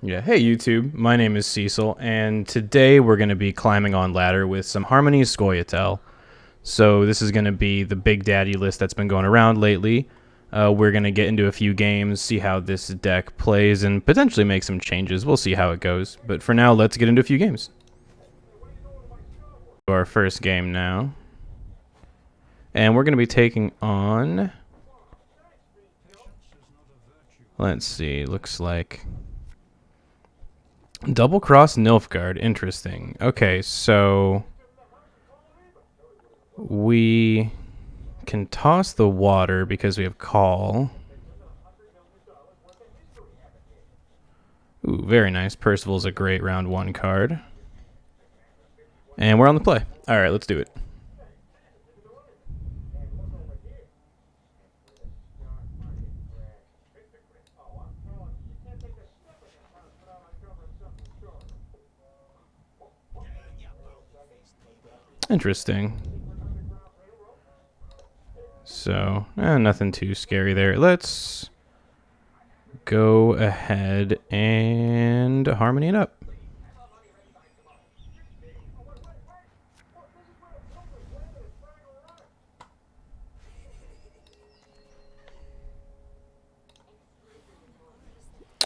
Yeah, hey YouTube, my name is Cecil, and today we're going to be climbing on ladder with some Harmony Scoia'tael. So this is going to be the big daddy list that's been going around lately. We're going to get into a few games, see how this deck plays, and potentially make some changes. We'll see how it goes. But for now, let's get into a few games. Our first game now. And we're going to be taking on... Let's see, looks like... Double Cross Nilfgaard, interesting. Okay, so we can toss the water because we have call. Ooh, very nice. Percival's a great round one card. And we're on the play. Alright, let's do it. Interesting. So, nothing too scary there. Let's go ahead and harmony it up.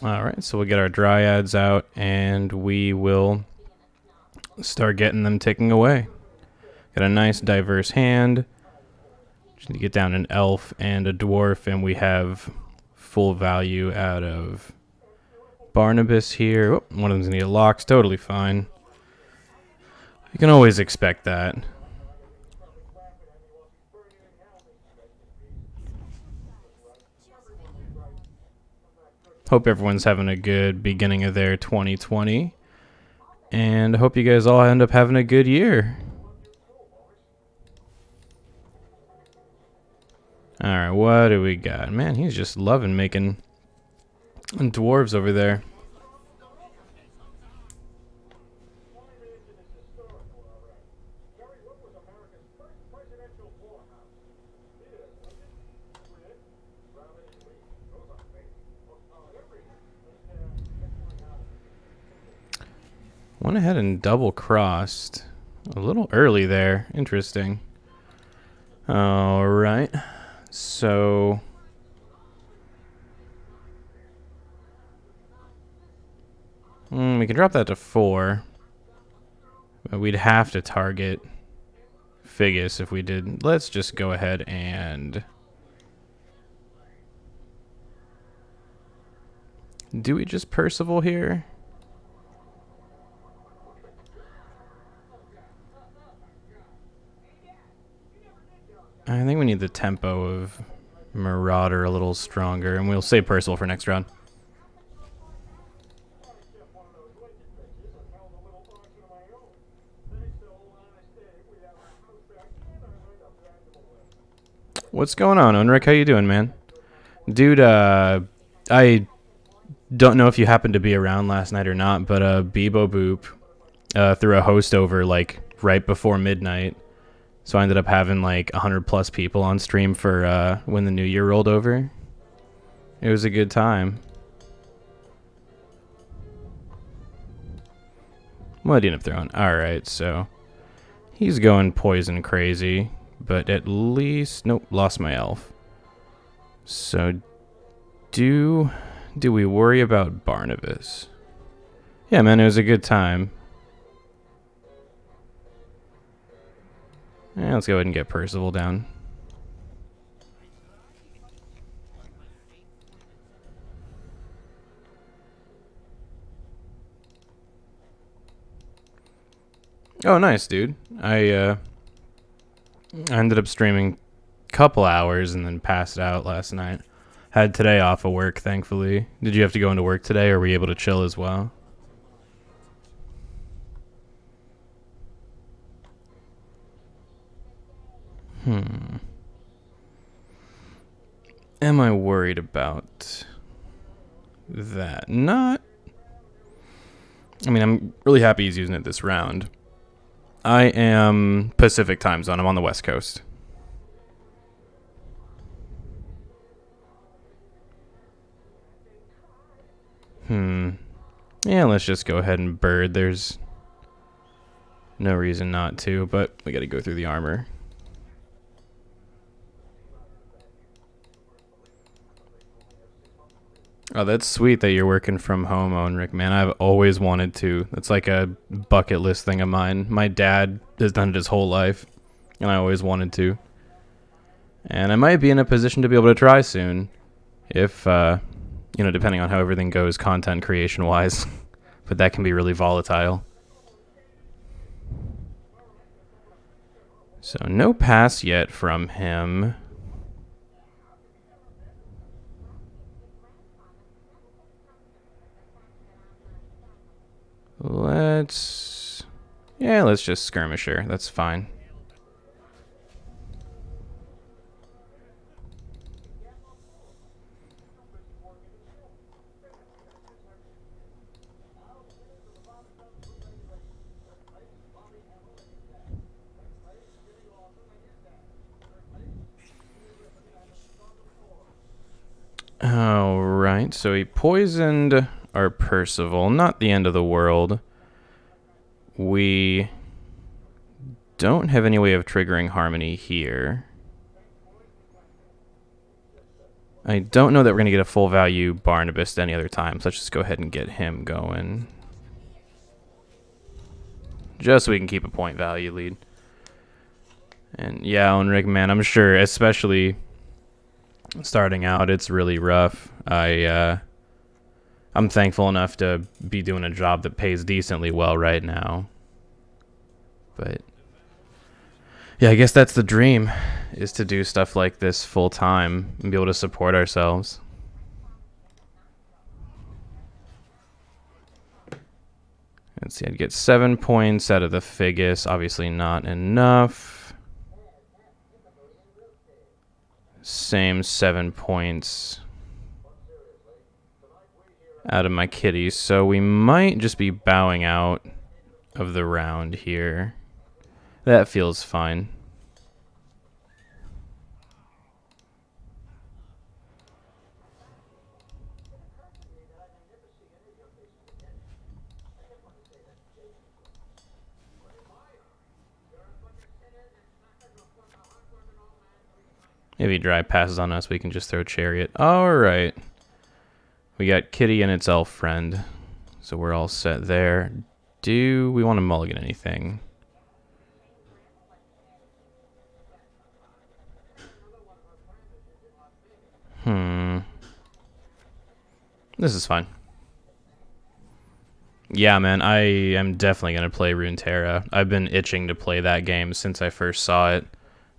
Alright, so we'll get our dryads out and we will start getting them ticking away. Got a nice diverse hand. Just need to get down an elf and a dwarf, and we have full value out of Barnabas here. Oh, one of them's gonna get locks, totally fine. You can always expect that. Hope everyone's having a good beginning of their 2020. And I hope you guys all end up having a good year. Alright, what do we got? Man, he's just loving making dwarves over there. Went ahead and double crossed a little early there. Interesting. Alright. So we can drop that to 4. But we'd have to target Figgis if we did. Let's just go ahead and... Do we just Percival here? I think we need the tempo of Marauder a little stronger, and we'll save Percival for next round. What's going on, Unric? How you doing, man? Dude, I don't know if you happened to be around last night or not, but Bebo Boop threw a host over like right before midnight. So I ended up having like 100 plus people on stream for when the new year rolled over. It was a good time. What did he end up throwing? Alright, so he's going poison crazy, but at least... Nope, lost my elf. So do we worry about Barnabas? Yeah, man, it was a good time. Yeah, let's go ahead and get Percival down. Oh, nice, dude. I ended up streaming a couple hours and then passed out last night. Had today off of work, thankfully. Did you have to go into work today, or were you able to chill as well? Am I worried about that? Not. I mean, I'm really happy he's using it this round. I am Pacific time zone. I'm on the West Coast. Yeah, let's just go ahead and bird. There's no reason not to, but we gotta go through the armor. Oh, that's sweet that you're working from home, Onric, man. I've always wanted to. It's like a bucket list thing of mine. My dad has done it his whole life, and I always wanted to. And I might be in a position to be able to try soon, if, depending on how everything goes content creation-wise. But that can be really volatile. So no pass yet from him. Let's just skirmish her. That's fine. Alright, so he poisoned our Percival. Not the end of the world. We don't have any way of triggering Harmony here. I don't know that we're going to get a full value Barnabas any other time, so let's just go ahead and get him going. Just so we can keep a point value lead. And yeah, Onric, man, I'm sure, especially starting out, it's really rough. I'm thankful enough to be doing a job that pays decently well right now. But yeah, I guess that's the dream, is to do stuff like this full time and be able to support ourselves. Let's see, I'd get 7 points out of the Figus. Obviously not enough. Same 7 points out of my kitties. So we might just be bowing out of the round here. That feels fine. If he dry passes on us, we can just throw Chariot. Alright. We got Kitty and its elf friend. So we're all set there. Do we want to mulligan anything? This is fine. Yeah, man, I am definitely going to play Runeterra. I've been itching to play that game since I first saw it.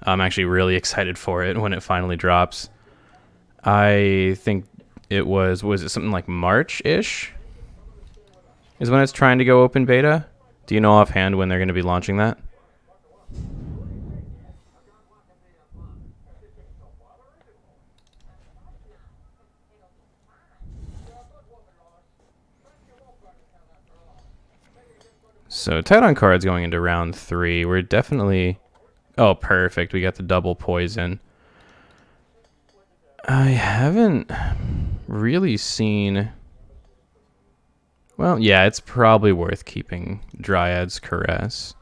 I'm actually really excited for it when it finally drops. I think it was it something like March-ish? Is when it's trying to go open beta? Do you know offhand when they're going to be launching that? So tight on cards going into round 3. We're definitely... Oh, perfect. We got the double poison. I haven't really seen... Well, yeah, it's probably worth keeping Dryad's Caress.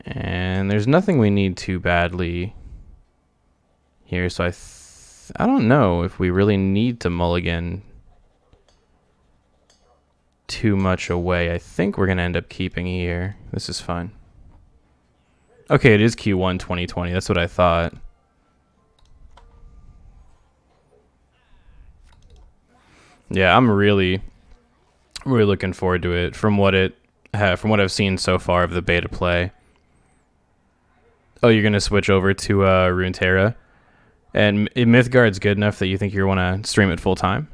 And there's nothing we need too badly here, so I don't know if we really need to mulligan too much away. I think we're going to end up keeping here. This is fine. Okay, it is Q1 2020. That's what I thought. Yeah, I'm really looking forward to it. From what I've seen so far of the beta play. Oh, you're gonna switch over to Runeterra, and Mythgard's good enough that you think you want to stream it full time.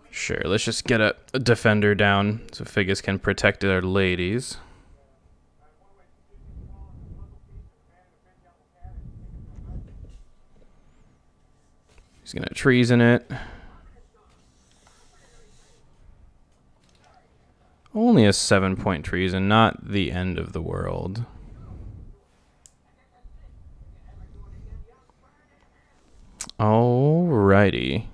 Sure, let's just get a defender down so Figus can protect our ladies. He's gonna treason it. Only a 7-point treason, not the end of the world. Alrighty.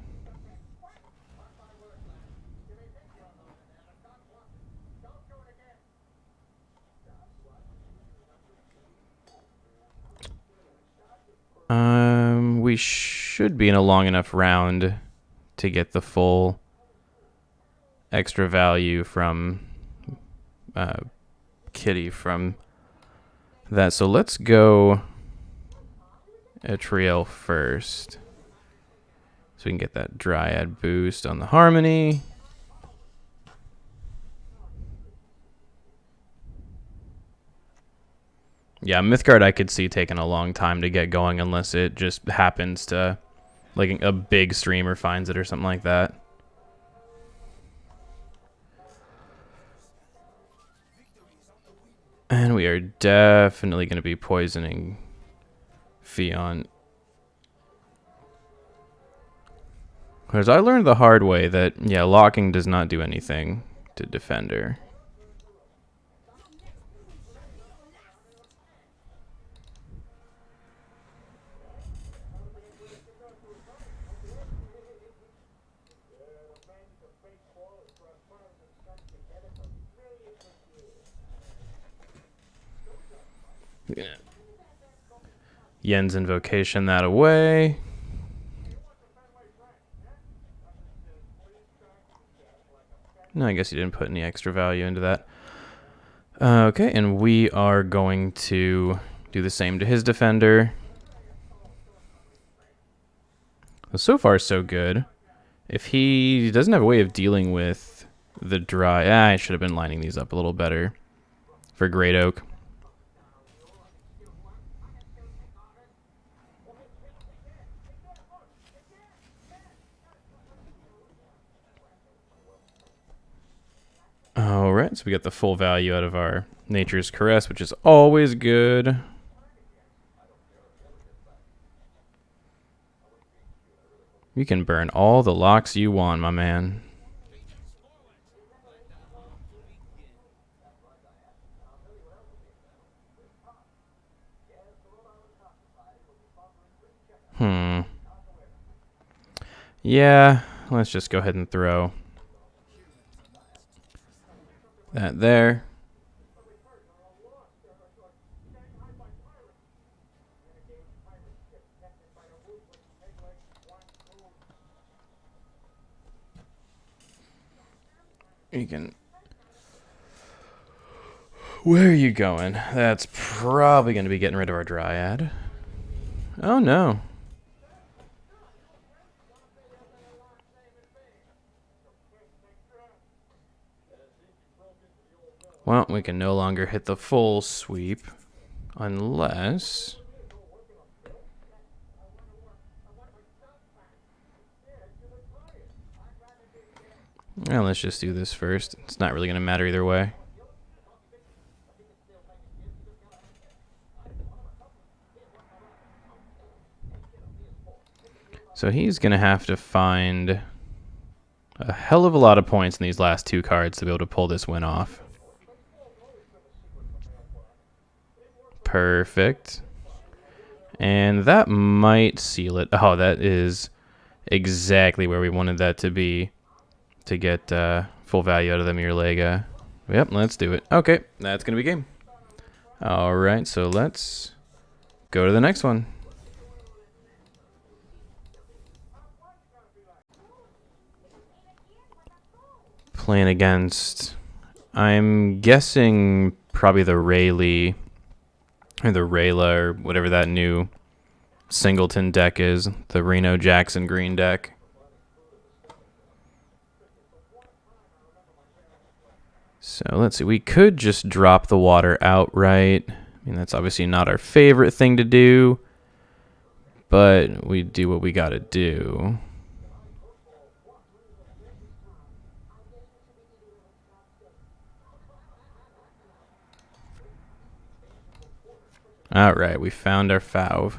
We should be in a long enough round to get the full extra value from Kitty from that. So let's go Scoia'tael first, so we can get that Dryad boost on the Harmony. Yeah, Mythgard I could see taking a long time to get going unless it just happens to, like, a big streamer finds it or something like that. And we are definitely going to be poisoning Fion. Because I learned the hard way that, yeah, locking does not do anything to Defender. Yeah. Yen's Invocation that away. No, I guess he didn't put any extra value into that. Okay, and we are going to do the same to his Defender. So far, so good. If he doesn't have a way of dealing with the dry... I should have been lining these up a little better for Great Oak. Alright, so we got the full value out of our Nature's Caress, which is always good. You can burn all the locks you want, my man. Yeah, let's just go ahead and throw that there. You can... Where are you going? That's probably going to be getting rid of our Dryad. Oh, no. Well, we can no longer hit the full sweep unless... Well, let's just do this first. It's not really going to matter either way. So he's going to have to find a hell of a lot of points in these last two cards to be able to pull this win off. Perfect. And that might seal it. Oh, that is exactly where we wanted that to be to get full value out of the Mirlega. Yep, let's do it. Okay, that's going to be game. All right, so let's go to the next one. Playing against, I'm guessing probably the Rayleigh or the Rayla or whatever that new Singleton deck is, the Reno Jackson green deck. So let's see, we could just drop the water outright. I mean, that's obviously not our favorite thing to do, but we do what we gotta do. All right, we found our Fauve.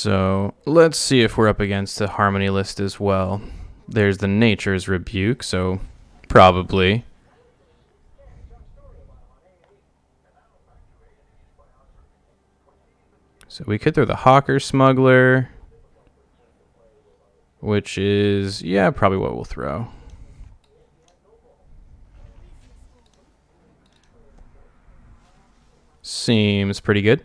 So let's see if we're up against the Harmony list as well. There's the Nature's Rebuke, so probably. So we could throw the Hawker Smuggler, which is, yeah, probably what we'll throw. Seems pretty good.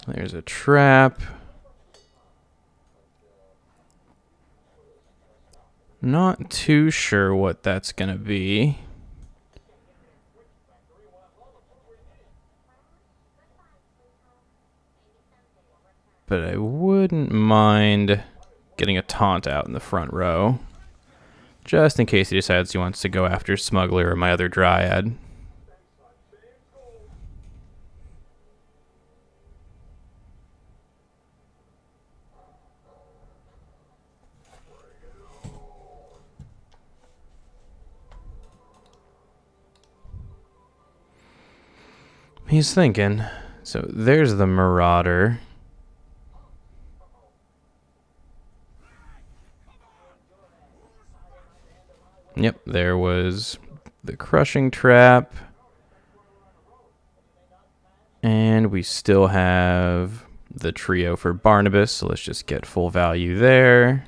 There's a trap. Not too sure what that's going to be. But I wouldn't mind getting a taunt out in the front row, just in case he decides he wants to go after Smuggler or my other Dryad. He's thinking. So there's the Marauder. Yep, there was the Crushing Trap. And we still have the trio for Barnabas, so let's just get full value there.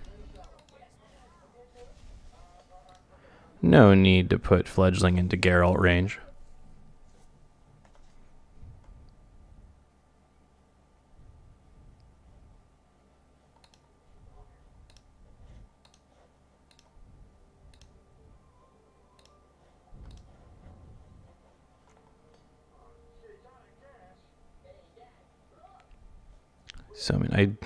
No need to put Fledgling into Geralt range. So, I mean,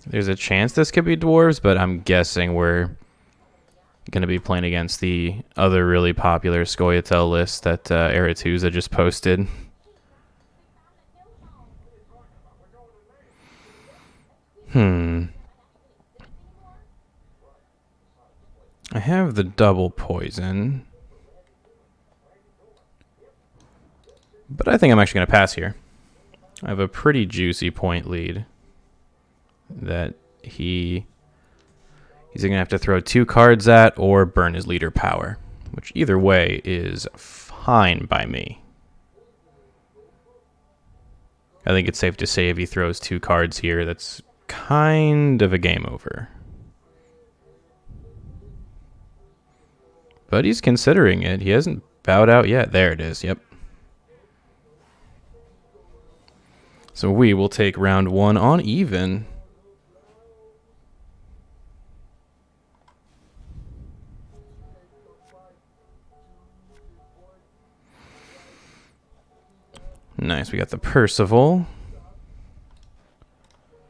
there's a chance this could be dwarves, but I'm guessing we're going to be playing against the other really popular Scoia'tael list that Aretuza just posted. I have the double poison, but I think I'm actually going to pass here. I have a pretty juicy point lead that he's going to have to throw 2 cards at or burn his leader power, which either way is fine by me. I think it's safe to say if he throws 2 cards here, that's kind of a game over. But he's considering it. He hasn't bowed out yet. There it is. Yep. So we will take round 1 on even. Nice, we got the Percival.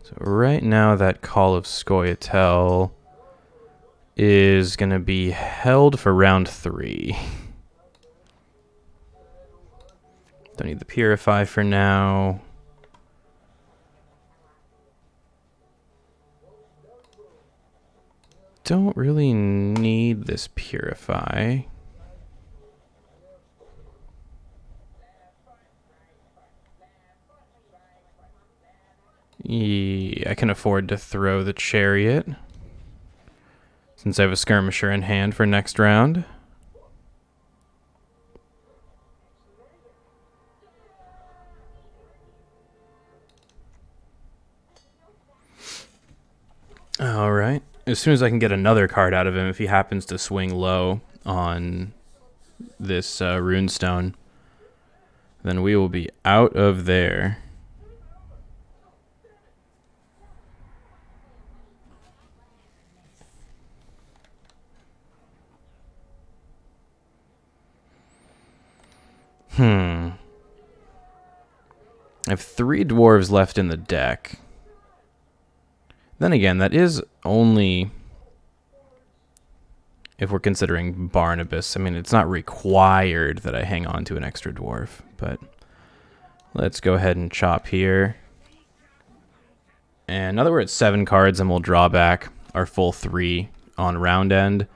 So right now that Call of Scoia'tael is going to be held for round 3. Don't need the Purify for now. Don't really need this Purify. Yeah, I can afford to throw the Chariot, since I have a Skirmisher in hand for next round. Alright. As soon as I can get another card out of him, if he happens to swing low on this runestone, then we will be out of there. I have 3 dwarves left in the deck. Then again, that is only if we're considering Barnabas. I mean, it's not required that I hang on to an extra dwarf, but let's go ahead and chop here. And now that we're at 7 cards, and we'll draw back our full 3 on round end,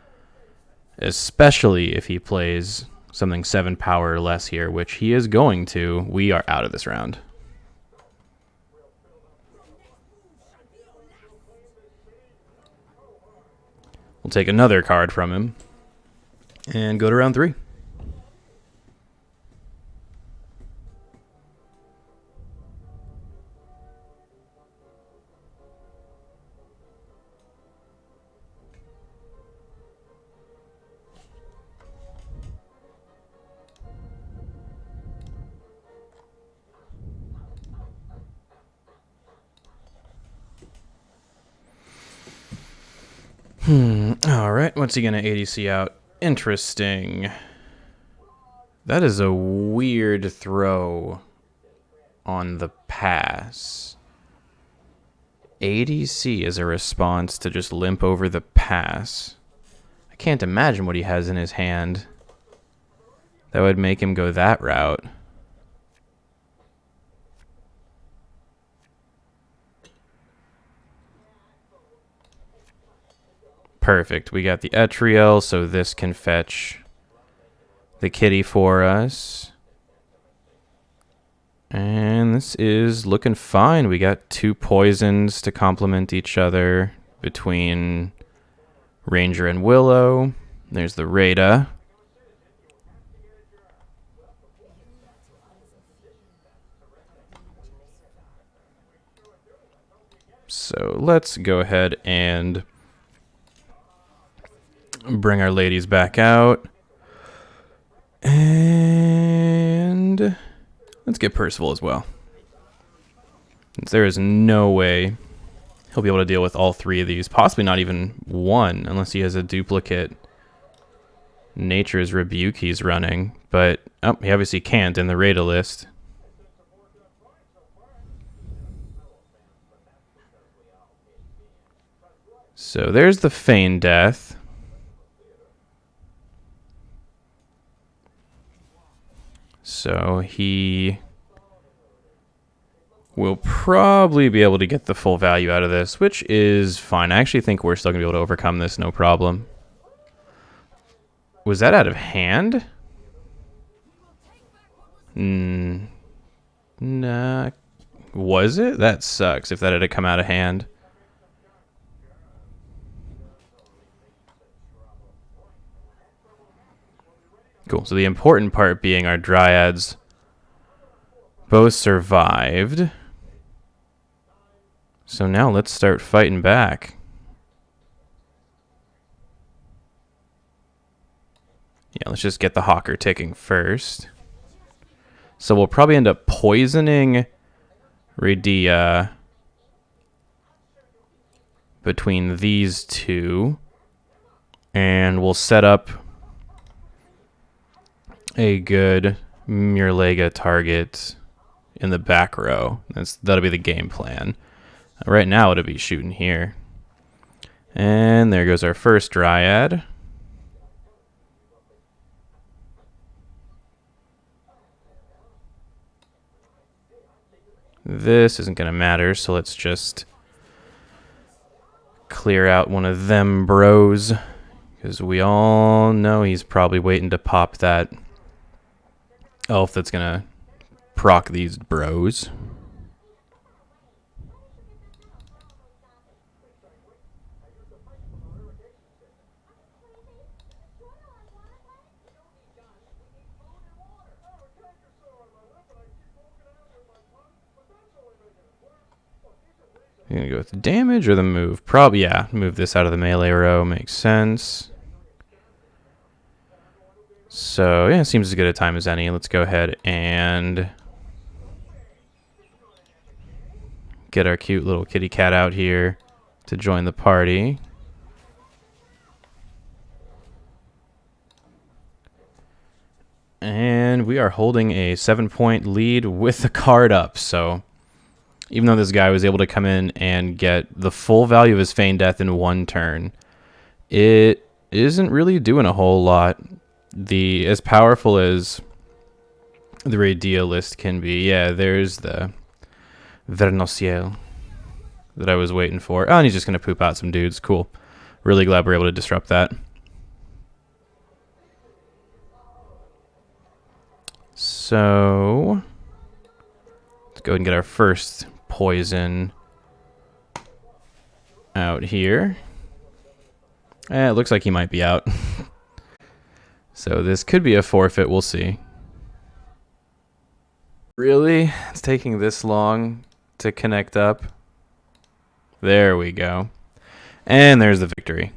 especially if he plays something 7 power or less here, which he is going to, we are out of this round. We'll take another card from him and go to round 3. Alright, what's he gonna ADC out? Interesting. That is a weird throw on the pass. ADC is a response to just limp over the pass. I can't imagine what he has in his hand that would make him go that route. Perfect. We got the Etriel, so this can fetch the kitty for us. And this is looking fine. We got 2 poisons to complement each other between Ranger and Willow. There's the Rada. So let's go ahead and bring our ladies back out. And let's get Percival as well. There is no way he'll be able to deal with all 3 of these. Possibly not even one, unless he has a duplicate Nature's Rebuke he's running. But he obviously can't in the Rada list. So there's the Feign Death. So he will probably be able to get the full value out of this, which is fine. I actually think we're still going to be able to overcome this, no problem. Was that out of hand? Nah. Was it? That sucks if that had come out of hand. Cool. So the important part being our Dryads both survived. So now let's start fighting back. Yeah, let's just get the Hawker ticking first. So we'll probably end up poisoning Radia between these 2. And we'll set up a good Murlega target in the back row. That'll be the game plan. Right now it'll be shooting here. And there goes our first Dryad. This isn't going to matter, so let's just clear out one of them bros, because we all know he's probably waiting to pop that elf that's going to proc these bros. You gonna go with the damage or the move? Probably, yeah. Move this out of the melee row. Makes sense. So, yeah, it seems as good a time as any. Let's go ahead and get our cute little kitty cat out here to join the party. And we are holding a 7-point lead with the card up, so even though this guy was able to come in and get the full value of his Feign Death in 1 turn, it isn't really doing a whole lot. As powerful as the Radia list can be, yeah, there's the Vernociel that I was waiting for. Oh, and he's just going to poop out some dudes. Cool. Really glad we're able to disrupt that. So let's go ahead and get our first poison out here. It looks like he might be out. So this could be a forfeit, we'll see. Really? It's taking this long to connect up? There we go. And there's the victory.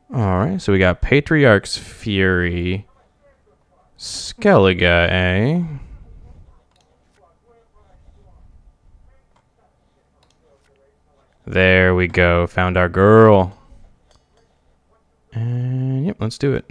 Alright, so we got Patriarch's Fury. Skellige, eh? There we go. Found our girl. And yep, let's do it.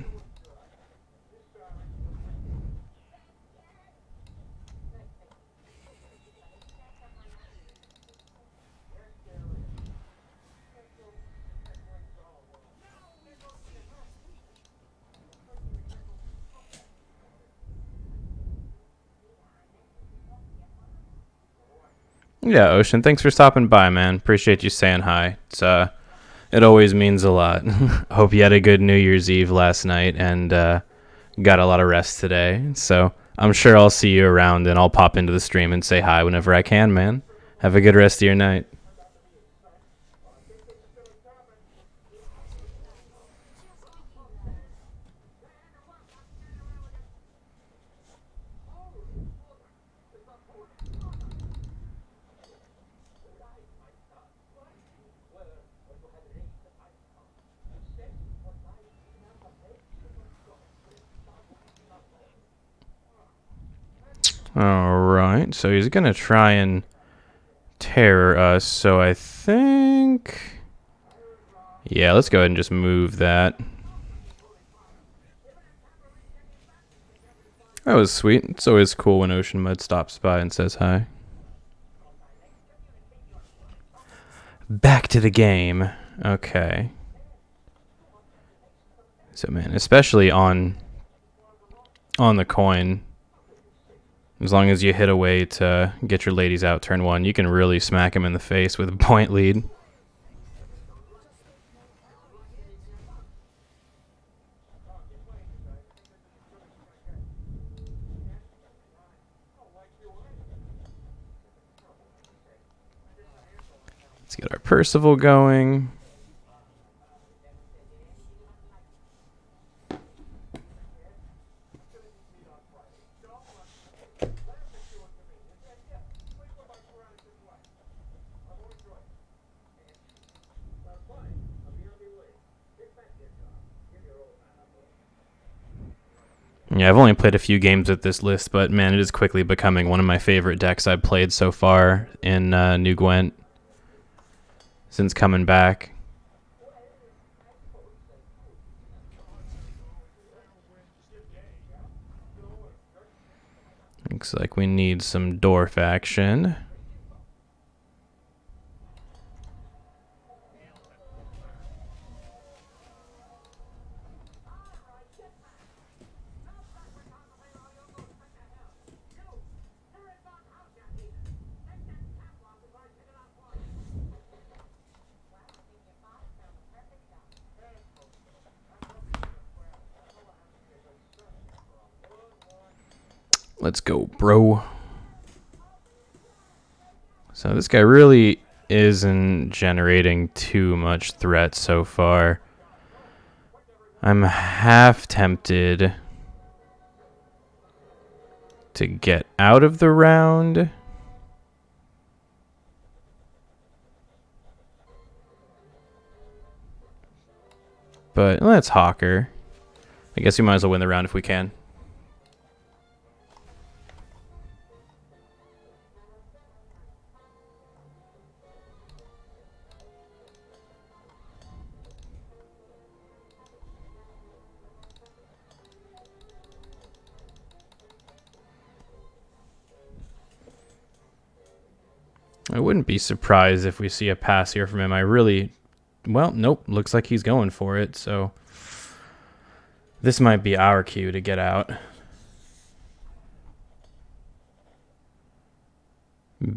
Yeah, Ocean, thanks for stopping by, man. Appreciate you saying hi. It always means a lot. Hope you had a good New Year's Eve last night and got a lot of rest today. So I'm sure I'll see you around and I'll pop into the stream and say hi whenever I can, man. Have a good rest of your night. Alright, so he's going to try and terror us, so I think... Yeah, let's go ahead and just move that. That was sweet. It's always cool when Ocean Mud stops by and says hi. Back to the game. Okay. So, man, especially on the coin, as long as you hit a way to get your ladies out turn one, you can really smack him in the face with a point lead. Let's get our Percival going. Yeah, I've only played a few games with this list, but man, it is quickly becoming one of my favorite decks I've played so far in New Gwent since coming back. Looks like we need some dwarf action. Let's go, bro. So this guy really isn't generating too much threat so far. I'm half tempted to get out of the round. But let's Hawker. I guess we might as well win the round if we can. I wouldn't be surprised if we see a pass here from him. Well, nope, looks like he's going for it, so this might be our cue to get out.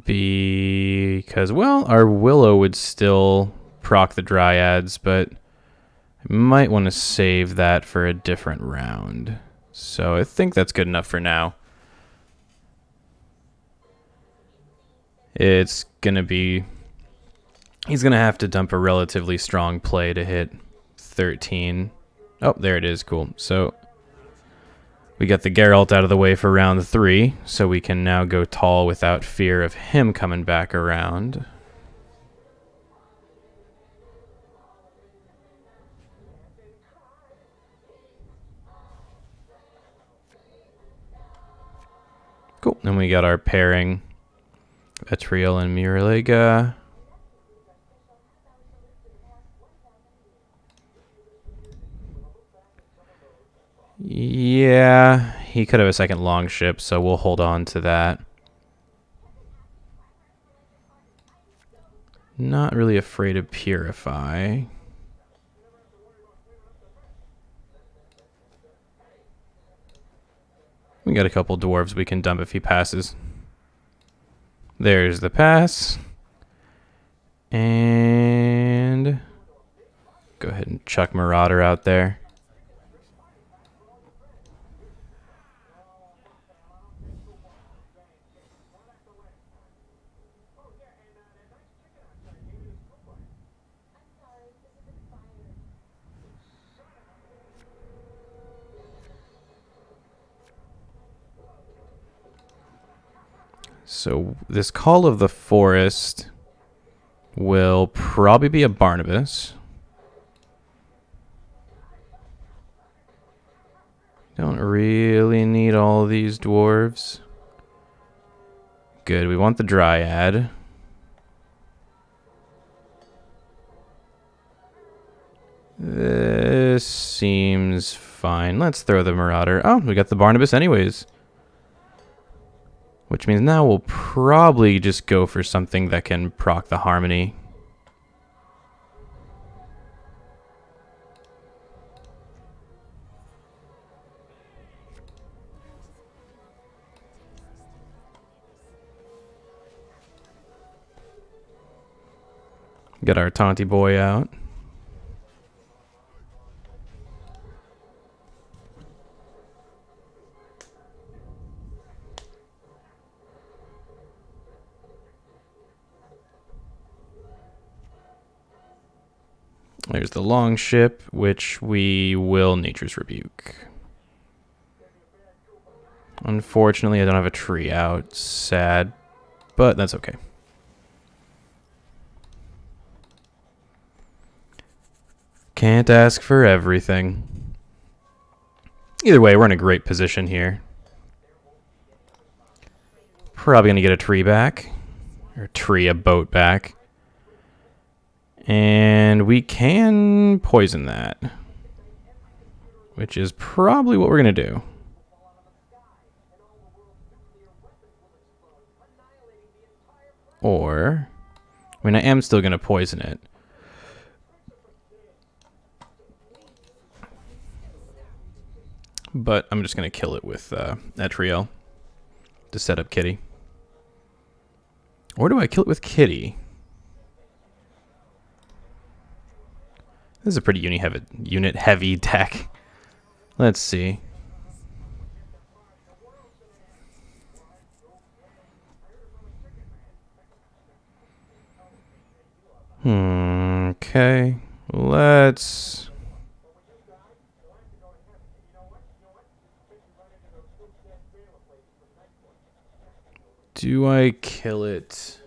Because, well, our Willow would still proc the Dryads, but I might want to save that for a different round. So I think that's good enough for now. It's going to be... He's going to have to dump a relatively strong play to hit 13. Oh, there it is. Cool. So we got the Geralt out of the way for round 3, so we can now go tall without fear of him coming back around. Cool. And we got our pairing, Etriel and Miralega. Yeah, he could have a second longship, so we'll hold on to that. Not really afraid of Purify. We got a couple dwarves we can dump if he passes. There's the pass. And go ahead and chuck Marauder out there. So this Call of the Forest will probably be a Barnabas. Don't really need all these dwarves. Good, we want the Dryad. This seems fine. Let's throw the Marauder. Oh, we got the Barnabas anyways. Which means now we'll probably just go for something that can proc the Harmony. Get our Taunty boy out. There's the longship, which we will Nature's Rebuke. Unfortunately, I don't have a tree out. Sad, but that's okay. Can't ask for everything. Either way, we're in a great position here. Probably going to get a tree back. Or a boat back. And we can poison that. Which is probably what we're going to do. Or, I mean, I am still going to poison it. But I'm just going to kill it with Etriel to set up Kitty. Or do I kill it with Kitty? This is a pretty unit-heavy deck. Let's see. Okay. Let's... Do I kill it?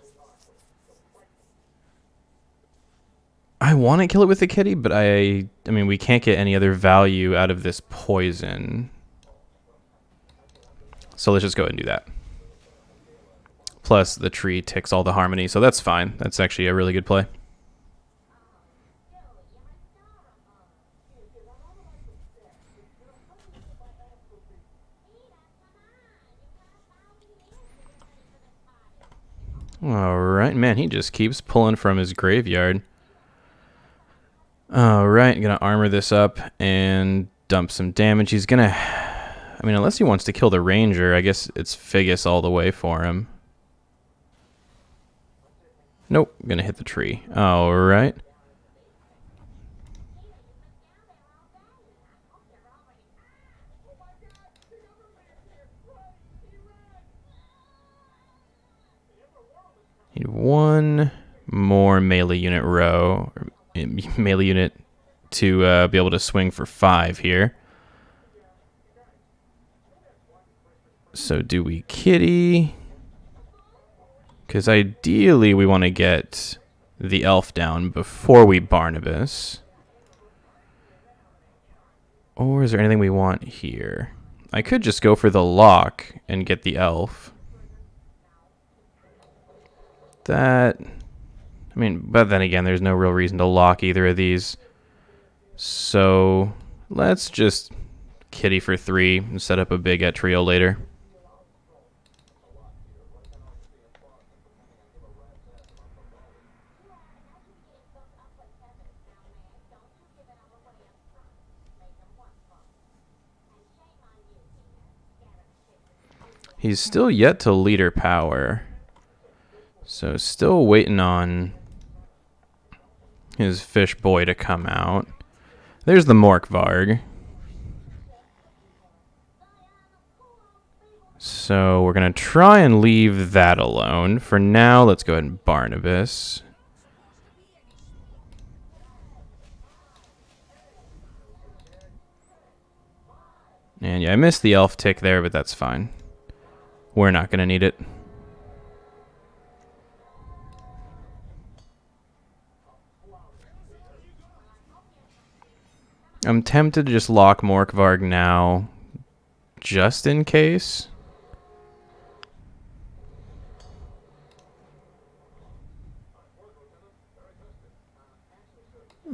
I want to kill it with the Kitty, but I mean, we can't get any other value out of this poison. So let's just go ahead and do that. Plus, the tree ticks all the harmony, so that's fine. That's actually a really good play. Alright, man, he just keeps pulling from his graveyard. Alright, gonna armor this up and dump some damage. He's gonna... I mean, unless he wants to kill the ranger, I guess it's Figus all the way for him. Nope, gonna hit the tree. All right. Need one more melee unit row, or melee unit to be able to swing for 5 here. So do we kitty? Because ideally we want to get the elf down before we Barnabas. Or is there anything we want here? I could just go for the lock and get the elf. That... I mean, but then again, there's no real reason to lock either of these. So let's just kitty for 3 and set up a big trio later. He's still yet to leader power. So still waiting on his fish boy to come out. There's the Morkvarg. So we're going to try and leave that alone. For now, let's go ahead and Barnabas. And yeah, I missed the elf tick there, but that's fine. We're not going to need it. I'm tempted to just lock Morkvarg now, just in case.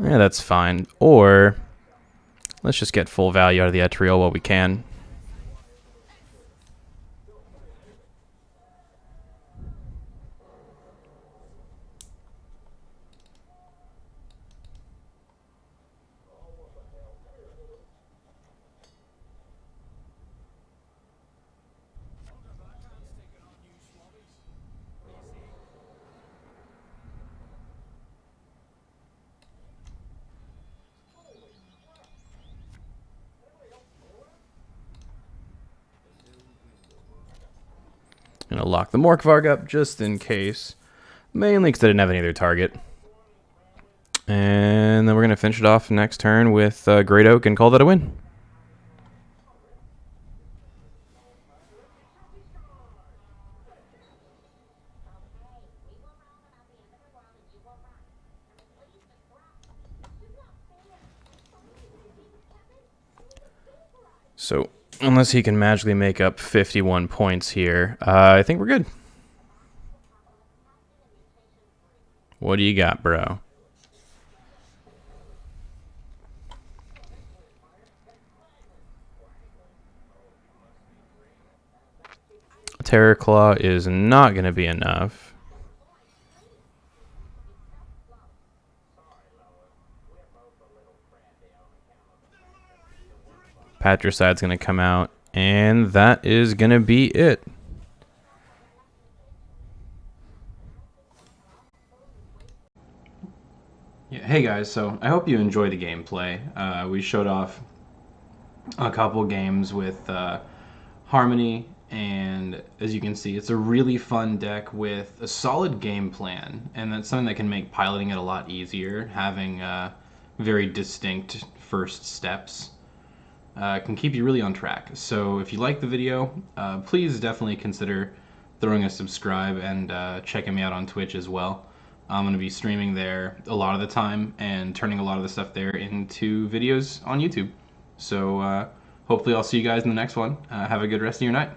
Yeah, that's fine. Or let's just get full value out of the Etriol while we can. Gonna lock the Morkvarg up just in case. Mainly because I didn't have any other target. And then we're gonna finish it off next turn with Great Oak and call that a win. So, unless he can magically make up 51 points here, I think we're good. What do you got, bro? Terror Claw is not going to be enough. Patricide's going to come out, and that is going to be it. Yeah, hey guys, so I hope you enjoyed the gameplay. We showed off a couple games with Harmony, and as you can see, it's a really fun deck with a solid game plan, and that's something that can make piloting it a lot easier, having very distinct first steps. Can keep you really on track. So if you like the video, please definitely consider throwing a subscribe and checking me out on Twitch as well. I'm going to be streaming there a lot of the time and turning a lot of the stuff there into videos on YouTube. So hopefully I'll see you guys in the next one. Have a good rest of your night.